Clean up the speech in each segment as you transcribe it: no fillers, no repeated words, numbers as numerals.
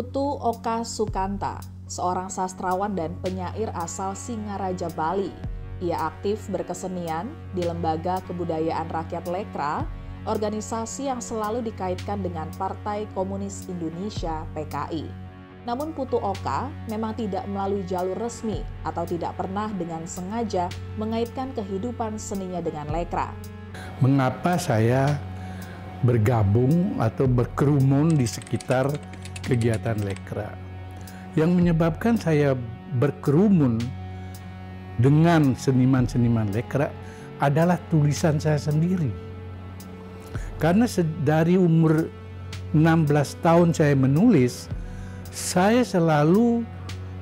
Putu Oka Sukanta, seorang sastrawan dan penyair asal Singaraja, Bali. Ia aktif berkesenian di Lembaga Kebudayaan Rakyat Lekra, organisasi yang selalu dikaitkan dengan Partai Komunis Indonesia (PKI). Namun Putu Oka memang tidak melalui jalur resmi atau tidak pernah dengan sengaja mengaitkan kehidupan seninya dengan Lekra. Mengapa saya bergabung atau berkerumun di sekitar kegiatan Lekra? Yang menyebabkan saya berkerumun dengan seniman-seniman Lekra adalah tulisan saya sendiri. Karena dari umur 16 tahun saya menulis, saya selalu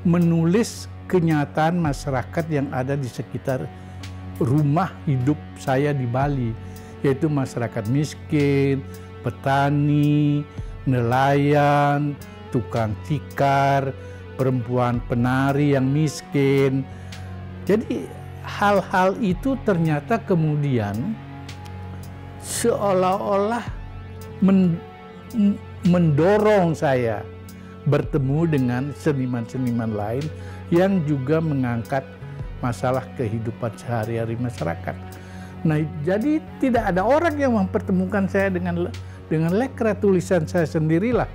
menulis kenyataan masyarakat yang ada di sekitar rumah hidup saya di Bali, yaitu masyarakat miskin, petani, nelayan, tukang tikar, perempuan penari yang miskin. Jadi hal-hal itu ternyata kemudian seolah-olah mendorong saya bertemu dengan seniman-seniman lain yang juga mengangkat masalah kehidupan sehari-hari masyarakat. Nah, jadi tidak ada orang yang mempertemukan saya dengan Lekra. Tulisan saya sendirilah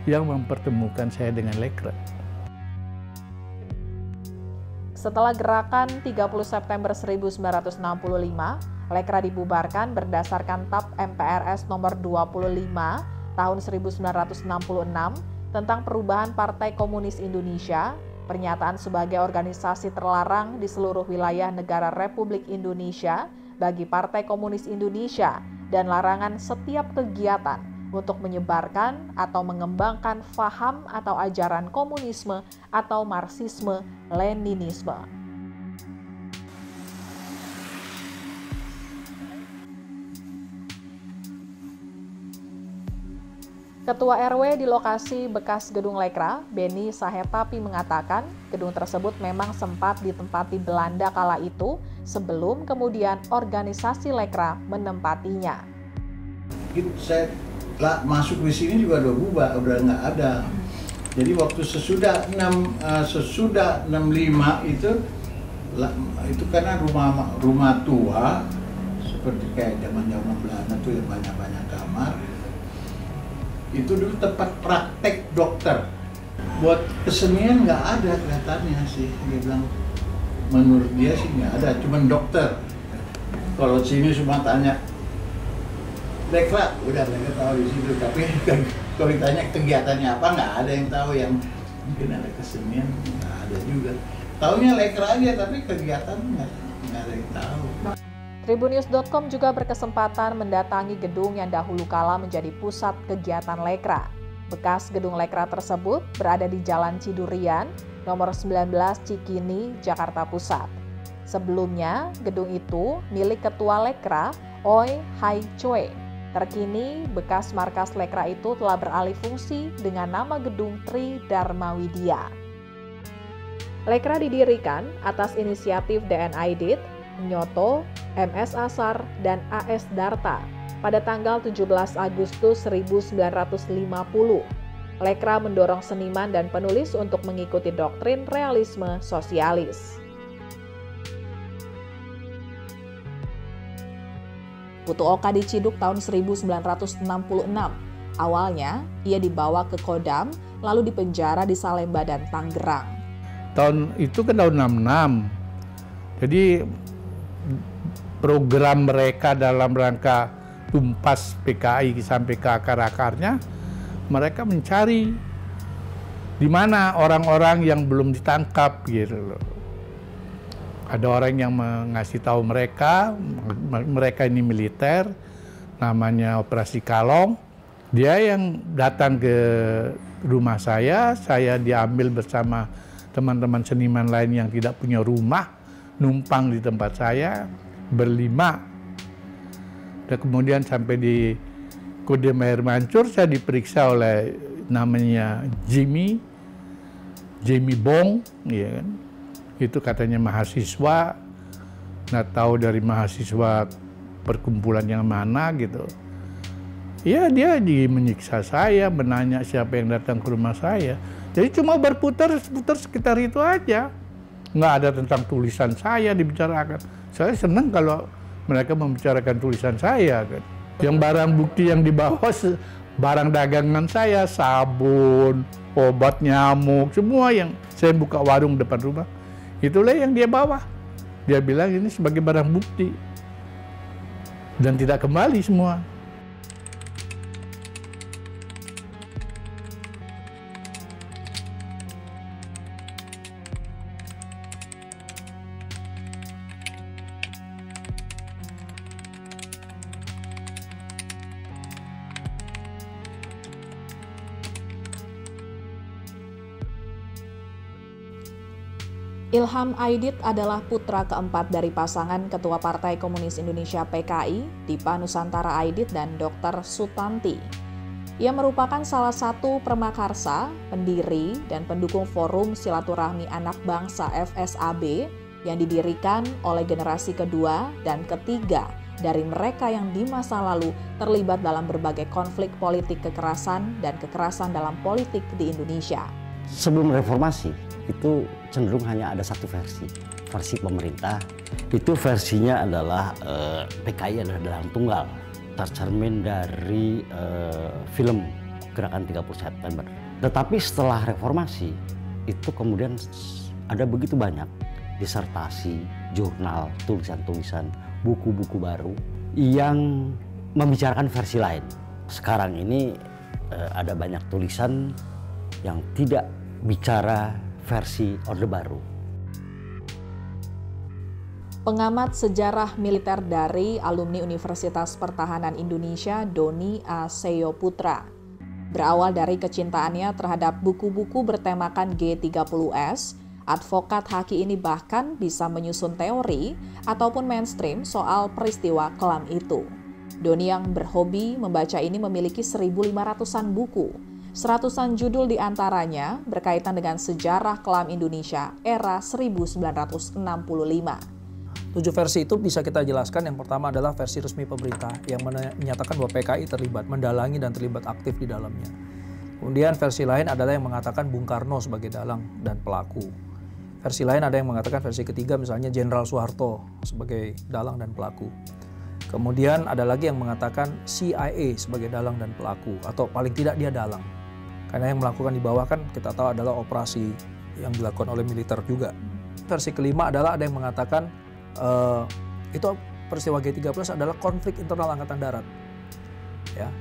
yang mempertemukan saya dengan Lekra. Setelah gerakan 30 September 1965, Lekra dibubarkan berdasarkan TAP MPRS nomor 25 tahun 1966 tentang perubahan Partai Komunis Indonesia, pernyataan sebagai organisasi terlarang di seluruh wilayah negara Republik Indonesia bagi Partai Komunis Indonesia, dan larangan setiap kegiatan untuk menyebarkan atau mengembangkan faham atau ajaran komunisme atau Marxisme, Leninisme. Ketua RW di lokasi bekas gedung Lekra, Beni Sahetapi, mengatakan gedung tersebut memang sempat ditempati Belanda kala itu sebelum kemudian organisasi Lekra menempatinya. Saya masuk di sini juga udah berubah, udah nggak ada. Jadi waktu sesudah 65 itu karena rumah tua seperti kayak zaman Belanda tuh yang banyak kamar. Itu dulu tempat praktek dokter. Buat kesenian nggak ada kelihatannya sih. Dia bilang, menurut dia sih nggak ada, cuman dokter. Kalau sini cuma tanya, Lekra, udah mereka tahu di situ. Tapi kalau ditanya kegiatannya apa, nggak ada yang tahu. Yang mungkin ada kesenian, nggak ada juga. Taunya Lekra aja, tapi kegiatan nggak ada yang tahu. Tribunnews.com juga berkesempatan mendatangi gedung yang dahulu kala menjadi pusat kegiatan Lekra. Bekas gedung Lekra tersebut berada di Jalan Cidurian, nomor 19 Cikini, Jakarta Pusat. Sebelumnya, gedung itu milik Ketua Lekra, Oi Hai Choi. Terkini, bekas markas Lekra itu telah beralih fungsi dengan nama gedung Tri Dharma Widya. Lekra didirikan atas inisiatif DN Aidit, Nyoto, MS Asar, dan AS Darta pada tanggal 17 Agustus 1950. Lekra mendorong seniman dan penulis untuk mengikuti doktrin realisme sosialis. Putu Oka diciduk tahun 1966. Awalnya, ia dibawa ke Kodam, lalu dipenjara di Salemba dan Tangerang. Tahun itu kan tahun 66. Jadi program mereka dalam rangka tumpas PKI sampai ke akar-akarnya, mereka mencari di mana orang-orang yang belum ditangkap gitu loh. Ada orang yang mengasih tahu mereka ini militer, namanya Operasi Kalong. Dia yang datang ke rumah saya diambil bersama teman-teman seniman lain yang tidak punya rumah, numpang di tempat saya berlima. Dan kemudian sampai di Kodam Air Mancur, saya diperiksa oleh namanya Jimmy Bong, ya kan? Itu katanya mahasiswa, nggak tahu dari mahasiswa perkumpulan yang mana gitu. Ya dia menyiksa saya, menanya siapa yang datang ke rumah saya. Jadi cuma berputar sekitar itu aja. Nggak ada tentang tulisan saya dibicarakan. Saya senang kalau mereka membicarakan tulisan saya kan. Yang barang bukti yang dibawa barang dagangan saya, sabun, obat nyamuk, semua yang saya buka warung depan rumah. Itulah yang dia bawa. Dia bilang ini sebagai barang bukti. Dan tidak kembali semua. Ilham Aidit adalah putra keempat dari pasangan Ketua Partai Komunis Indonesia PKI, Dipa Nusantara Aidit dan Dr. Sutanti. Ia merupakan salah satu permakarsa, pendiri, dan pendukung Forum Silaturahmi Anak Bangsa FSAB yang didirikan oleh generasi kedua dan ketiga dari mereka yang di masa lalu terlibat dalam berbagai konflik politik kekerasan dan kekerasan dalam politik di Indonesia. Sebelum reformasi, itu cenderung hanya ada satu versi pemerintah. Itu versinya adalah PKI adalah dalang tunggal, tercermin dari film Gerakan 30 September. Tetapi setelah reformasi, itu kemudian ada begitu banyak disertasi, jurnal, tulisan-tulisan, buku-buku baru yang membicarakan versi lain. Sekarang ini ada banyak tulisan yang tidak bicara versi Orde Baru. Pengamat sejarah militer dari alumni Universitas Pertahanan Indonesia, Doni A. Seyo Putra, berawal dari kecintaannya terhadap buku-buku bertemakan G30S, advokat Haki ini bahkan bisa menyusun teori ataupun mainstream soal peristiwa kelam itu. Doni yang berhobi membaca ini memiliki 1.500-an buku. 100-an judul diantaranya berkaitan dengan sejarah kelam Indonesia era 1965. 7 versi itu bisa kita jelaskan. Yang pertama adalah versi resmi pemerintah yang menyatakan bahwa PKI terlibat, mendalangi dan terlibat aktif di dalamnya. Kemudian versi lain adalah yang mengatakan Bung Karno sebagai dalang dan pelaku. Versi lain ada yang mengatakan versi ketiga misalnya Jenderal Soeharto sebagai dalang dan pelaku. Kemudian ada lagi yang mengatakan CIA sebagai dalang dan pelaku, atau paling tidak dia dalang. Karena yang melakukan di bawah kan kita tahu adalah operasi yang dilakukan oleh militer juga. Versi kelima adalah ada yang mengatakan itu peristiwa G30 adalah konflik internal Angkatan Darat. Ya.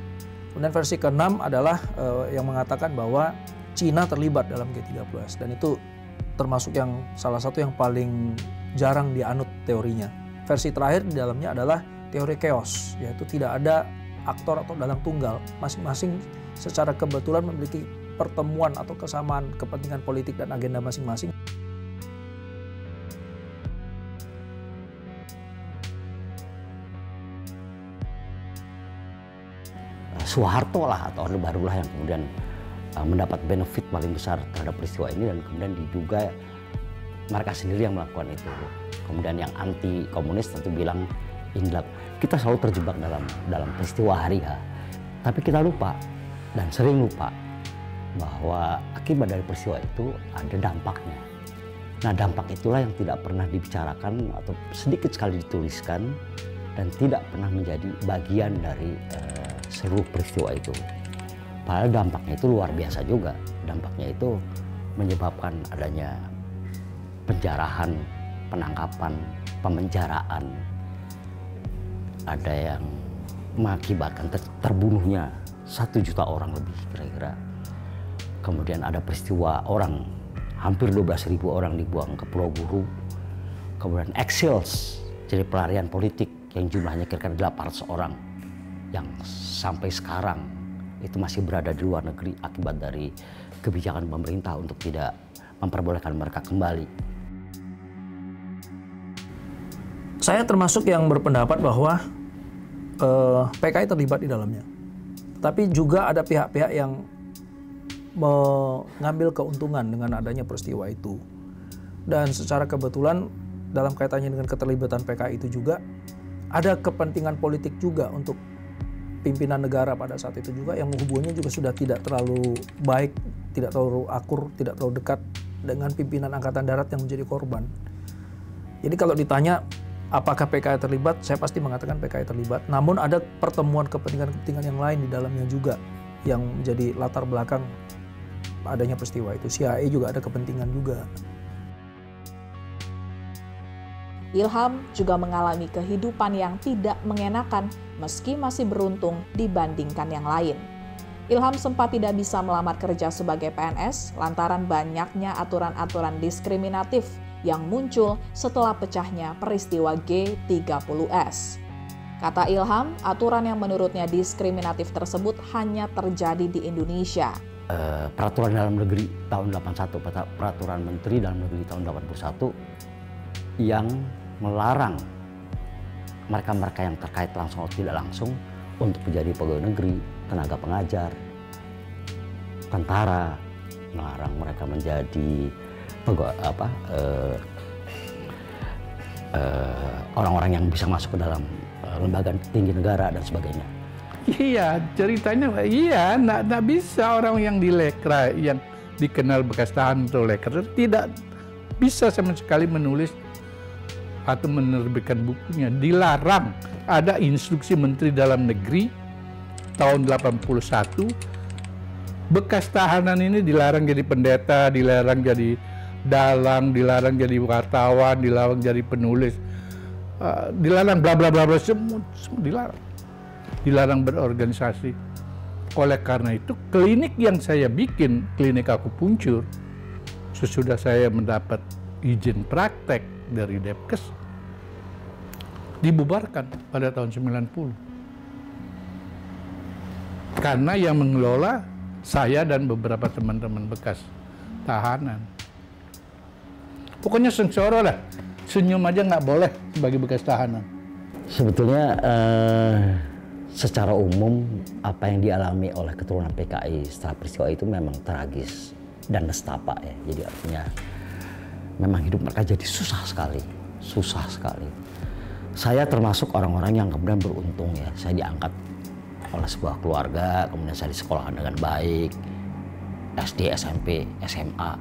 Kemudian versi keenam adalah yang mengatakan bahwa Cina terlibat dalam G30 dan itu termasuk yang salah satu yang paling jarang dianut teorinya. Versi terakhir di dalamnya adalah teori chaos, yaitu tidak ada aktor atau dalang tunggal, masing-masing secara kebetulan memiliki pertemuan atau kesamaan kepentingan politik dan agenda masing-masing. Soeharto lah atau Orde Baru lah yang kemudian mendapat benefit paling besar terhadap peristiwa ini, dan kemudian diduga mereka sendiri yang melakukan itu. Kemudian yang anti komunis tentu bilang indlap. Kita selalu terjebak dalam peristiwa hari H, tapi kita lupa dan sering lupa bahwa akibat dari peristiwa itu ada dampaknya. Nah, dampak itulah yang tidak pernah dibicarakan atau sedikit sekali dituliskan dan tidak pernah menjadi bagian dari seluruh peristiwa itu. Padahal dampaknya itu luar biasa juga. Dampaknya itu menyebabkan adanya penjarahan, penangkapan, pemenjaraan. Ada yang mengakibatkan terbunuhnya 1 juta orang lebih kira-kira. Kemudian ada peristiwa orang, hampir 12.000 orang dibuang ke Pulau Buru. Kemudian exils, jadi pelarian politik yang jumlahnya kira-kira 800 orang. Yang sampai sekarang itu masih berada di luar negeri akibat dari kebijakan pemerintah untuk tidak memperbolehkan mereka kembali. Saya termasuk yang berpendapat bahwa PKI terlibat di dalamnya. Tapi juga ada pihak-pihak yang mengambil keuntungan dengan adanya peristiwa itu. Dan secara kebetulan dalam kaitannya dengan keterlibatan PKI itu juga ada kepentingan politik juga untuk pimpinan negara pada saat itu juga yang hubungannya juga sudah tidak terlalu baik, tidak terlalu akur, tidak terlalu dekat dengan pimpinan Angkatan Darat yang menjadi korban. Jadi kalau ditanya apakah PKI terlibat, saya pasti mengatakan PKI terlibat. Namun ada pertemuan kepentingan-kepentingan yang lain di dalamnya juga yang menjadi latar belakang adanya peristiwa itu. CIA juga ada kepentingan juga. Ilham juga mengalami kehidupan yang tidak mengenakan meski masih beruntung dibandingkan yang lain. Ilham sempat tidak bisa melamar kerja sebagai PNS lantaran banyaknya aturan-aturan diskriminatif yang muncul setelah pecahnya peristiwa G30S. Kata Ilham, aturan yang menurutnya diskriminatif tersebut hanya terjadi di Indonesia. Peraturan dalam negeri tahun 81, peraturan menteri dalam negeri tahun 81 yang melarang mereka-mereka yang terkait langsung atau tidak langsung untuk menjadi pegawai negeri, tenaga pengajar, tentara, melarang mereka menjadi orang-orang yang bisa masuk ke dalam lembaga tinggi negara dan sebagainya. Iya, ceritanya iya, nggak bisa orang yang di Lekra, yang dikenal bekas tahanan atau Lekra, tidak bisa sama sekali menulis atau menerbitkan bukunya. Dilarang. Ada instruksi Menteri Dalam Negeri tahun 81, bekas tahanan ini dilarang jadi pendeta, dilarang jadi dalang, dilarang jadi wartawan, dilarang jadi penulis, dilarang bla bla bla bla, semua dilarang. Dilarang berorganisasi. Oleh karena itu, klinik yang saya bikin, klinik akupunktur, sesudah saya mendapat izin praktek dari Depkes, dibubarkan pada tahun 90. Karena yang mengelola saya dan beberapa teman-teman bekas tahanan. Pokoknya sengsara lah, senyum aja nggak boleh sebagai bekas tahanan. Sebetulnya secara umum apa yang dialami oleh keturunan PKI setelah peristiwa itu memang tragis dan nestapa ya. Jadi artinya memang hidup mereka jadi susah sekali. Saya termasuk orang-orang yang kemudian beruntung ya. Saya diangkat oleh sebuah keluarga, kemudian saya disekolahkan dengan baik, SD, SMP, SMA,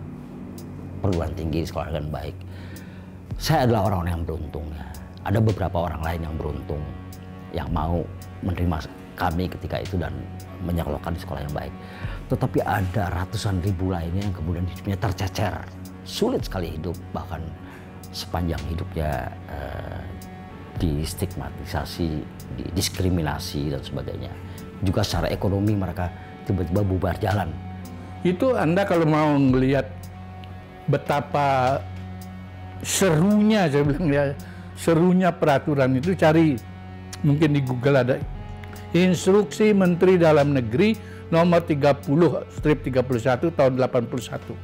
perguruan tinggi sekolah dengan baik. Saya adalah orang-orang yang beruntung ya. Ada beberapa orang lain yang beruntung yang mau menerima kami ketika itu dan menyekolahkan di sekolah yang baik. Tetapi ada ratusan ribu lainnya yang kemudian hidupnya tercecer, sulit sekali hidup, bahkan sepanjang hidupnya distigmatisasi, didiskriminasi dan sebagainya. Juga secara ekonomi mereka tiba-tiba bubar jalan. Itu Anda kalau mau melihat betapa serunya, saya bilang ya, serunya peraturan itu, cari mungkin di Google ada Instruksi Menteri Dalam Negeri nomor 30/31 tahun 81.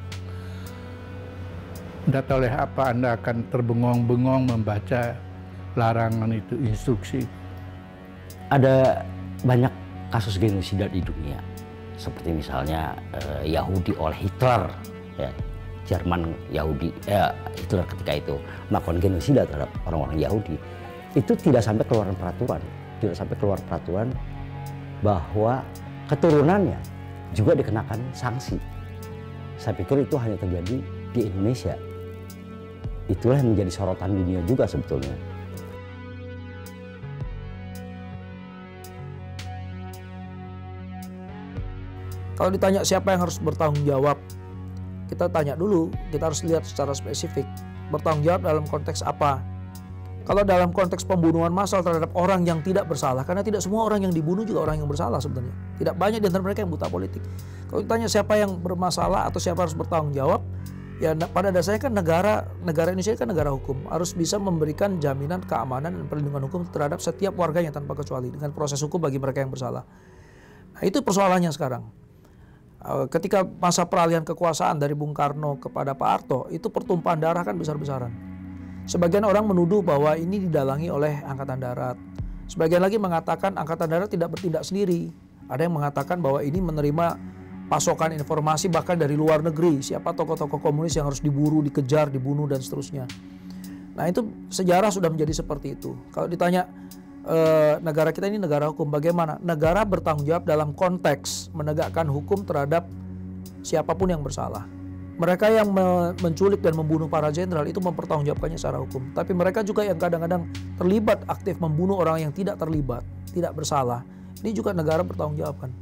Tidak tahu oleh apa Anda akan terbengong-bengong membaca larangan itu, instruksi. Ada banyak kasus genosida di dunia, seperti misalnya Yahudi oleh Hitler, ya, Jerman Yahudi, Hitler ketika itu melakukan genosida terhadap orang-orang Yahudi. Itu tidak sampai keluar peraturan bahwa keturunannya juga dikenakan sanksi. Saya pikir itu hanya terjadi di Indonesia. Itulah yang menjadi sorotan dunia juga sebetulnya. Kalau ditanya siapa yang harus bertanggung jawab, kita tanya dulu, kita harus lihat secara spesifik. Bertanggung jawab dalam konteks apa? Kalau dalam konteks pembunuhan massal terhadap orang yang tidak bersalah, karena tidak semua orang yang dibunuh juga orang yang bersalah sebenarnya. Tidak banyak di antara mereka yang buta politik. Kalau ditanya siapa yang bermasalah atau siapa harus bertanggung jawab, ya pada dasarnya kan negara Indonesia kan negara hukum, harus bisa memberikan jaminan keamanan dan perlindungan hukum terhadap setiap warganya tanpa kecuali, dengan proses hukum bagi mereka yang bersalah. Nah, itu persoalannya sekarang. Ketika masa peralihan kekuasaan dari Bung Karno kepada Pak Harto, itu pertumpahan darah kan besar-besaran. Sebagian orang menuduh bahwa ini didalangi oleh Angkatan Darat. Sebagian lagi mengatakan Angkatan Darat tidak bertindak sendiri. Ada yang mengatakan bahwa ini menerima pasokan informasi bahkan dari luar negeri. Siapa tokoh-tokoh komunis yang harus diburu, dikejar, dibunuh, dan seterusnya. Nah, itu sejarah sudah menjadi seperti itu. Kalau ditanya negara kita ini negara hukum. Bagaimana? Negara bertanggung jawab dalam konteks menegakkan hukum terhadap siapapun yang bersalah. Mereka yang menculik dan membunuh para jenderal itu mempertanggungjawabkannya secara hukum. Tapi mereka juga yang kadang-kadang terlibat aktif membunuh orang yang tidak terlibat, tidak bersalah. Ini juga negara bertanggung jawabkan.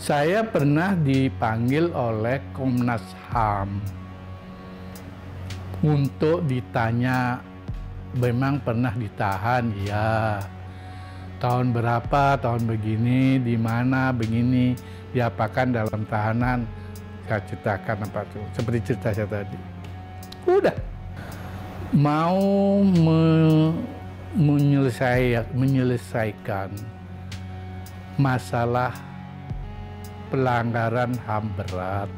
Saya pernah dipanggil oleh Komnas HAM untuk ditanya, memang pernah ditahan, ya. Tahun berapa, tahun begini, di mana, begini, diapakan dalam tahanan. Saya ceritakan apa tuh, seperti cerita saya tadi. Udah, mau menyelesaikan masalah pelanggaran HAM berat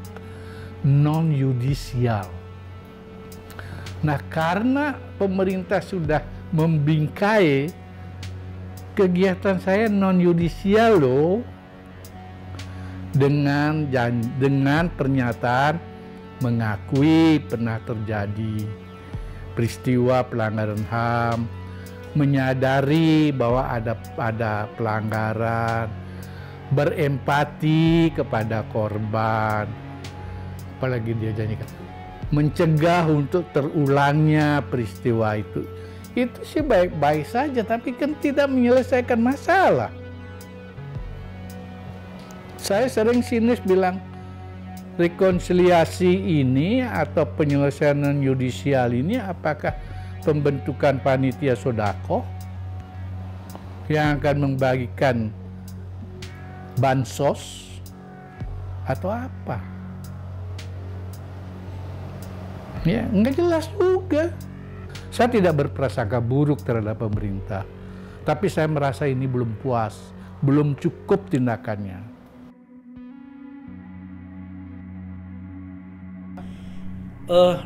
non-yudisial. Nah, karena pemerintah sudah membingkai kegiatan saya non-yudisial loh, dengan pernyataan mengakui pernah terjadi peristiwa pelanggaran HAM, menyadari bahwa ada pelanggaran, berempati kepada korban, apalagi dia janjikan mencegah untuk terulangnya peristiwa itu. Itu sih baik-baik saja, tapi kan tidak menyelesaikan masalah. Saya sering sinis bilang, rekonsiliasi ini atau penyelesaian non-yudisial ini apakah pembentukan panitia sodako yang akan membagikan bansos atau apa? Ya, nggak jelas juga. Saya tidak berprasangka buruk terhadap pemerintah, tapi saya merasa ini belum puas, belum cukup tindakannya.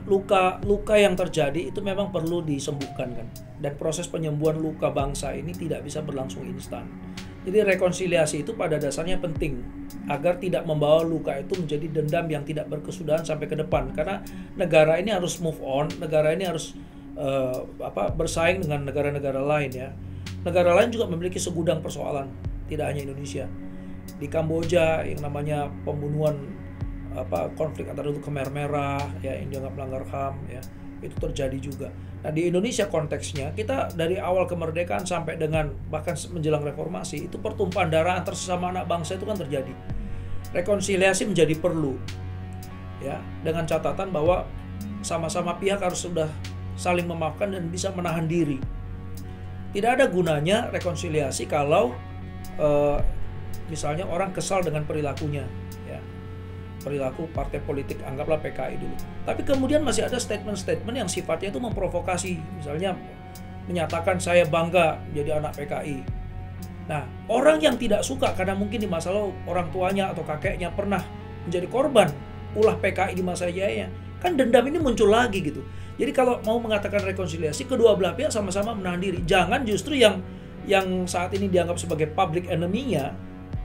Luka yang terjadi itu memang perlu disembuhkan kan, dan proses penyembuhan luka bangsa ini tidak bisa berlangsung instan. Jadi rekonsiliasi itu pada dasarnya penting agar tidak membawa luka itu menjadi dendam yang tidak berkesudahan sampai ke depan, karena negara ini harus move on, negara ini harus bersaing dengan negara-negara lain ya. Negara lain juga memiliki segudang persoalan, tidak hanya Indonesia. Di Kamboja yang namanya pembunuhan konflik antara Khmer Merah ya, yang dianggap melanggar HAM ya, itu terjadi juga. Nah, di Indonesia konteksnya kita dari awal kemerdekaan sampai dengan bahkan menjelang reformasi itu pertumpahan darah antar sesama anak bangsa itu kan terjadi. Rekonsiliasi menjadi perlu ya, dengan catatan bahwa sama-sama pihak harus sudah saling memaafkan dan bisa menahan diri. Tidak ada gunanya rekonsiliasi kalau misalnya orang kesal dengan perilakunya ya, perilaku partai politik, anggaplah PKI dulu. Tapi kemudian masih ada statement-statement yang sifatnya itu memprovokasi, misalnya menyatakan saya bangga jadi anak PKI. Nah, orang yang tidak suka karena mungkin di masa lalu orang tuanya atau kakeknya pernah menjadi korban ulah PKI di masa jayanya, kan dendam ini muncul lagi gitu. Jadi kalau mau mengatakan rekonsiliasi, kedua belah pihak sama-sama menahan diri. Jangan justru yang saat ini dianggap sebagai public enemy-nya,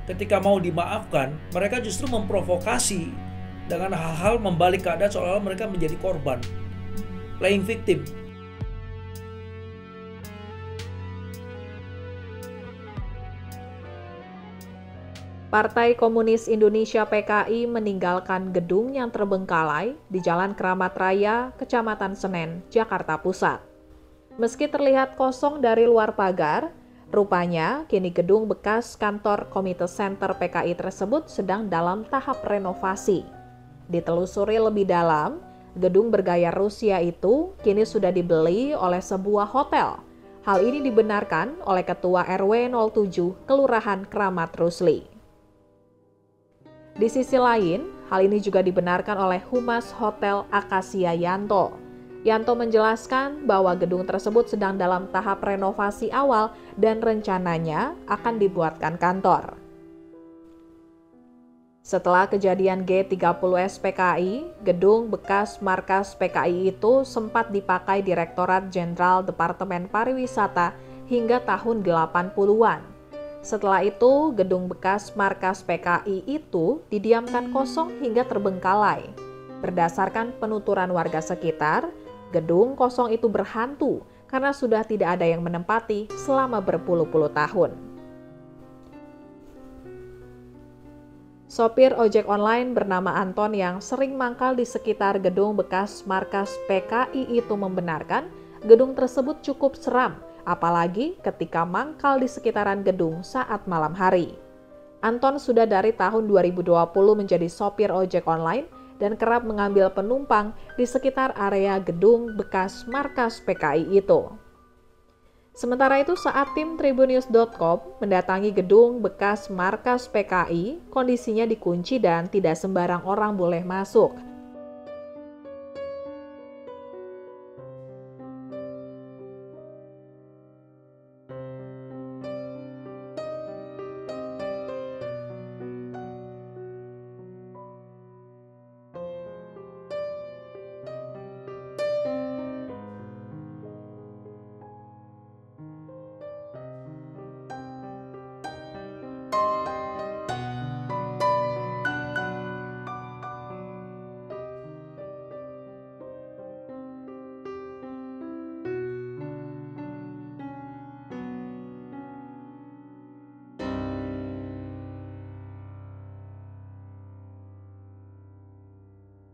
ketika mau dimaafkan, mereka justru memprovokasi dengan hal-hal membalik keadaan seolah-olah mereka menjadi korban, playing victim. Partai Komunis Indonesia PKI meninggalkan gedung yang terbengkalai di Jalan Keramat Raya, Kecamatan Senen, Jakarta Pusat. Meski terlihat kosong dari luar pagar, rupanya kini gedung bekas kantor Komite Center PKI tersebut sedang dalam tahap renovasi. Ditelusuri lebih dalam, gedung bergaya Rusia itu kini sudah dibeli oleh sebuah hotel. Hal ini dibenarkan oleh Ketua RW 07 Kelurahan Kramat Rusli. Di sisi lain, hal ini juga dibenarkan oleh Humas Hotel Akasia Yanto. Yanto menjelaskan bahwa gedung tersebut sedang dalam tahap renovasi awal dan rencananya akan dibuatkan kantor. Setelah kejadian G30S PKI, gedung bekas markas PKI itu sempat dipakai Direktorat Jenderal Departemen Pariwisata hingga tahun 80-an. Setelah itu, gedung bekas markas PKI itu didiamkan kosong hingga terbengkalai. Berdasarkan penuturan warga sekitar, gedung kosong itu berhantu karena sudah tidak ada yang menempati selama berpuluh-puluh tahun. Sopir ojek online bernama Anton yang sering mangkal di sekitar gedung bekas markas PKI itu membenarkan gedung tersebut cukup seram, apalagi ketika mangkal di sekitaran gedung saat malam hari. Anton sudah dari tahun 2020 menjadi sopir ojek online dan kerap mengambil penumpang di sekitar area gedung bekas markas PKI itu. Sementara itu, saat tim Tribunnews.com mendatangi gedung bekas markas PKI, kondisinya dikunci dan tidak sembarang orang boleh masuk.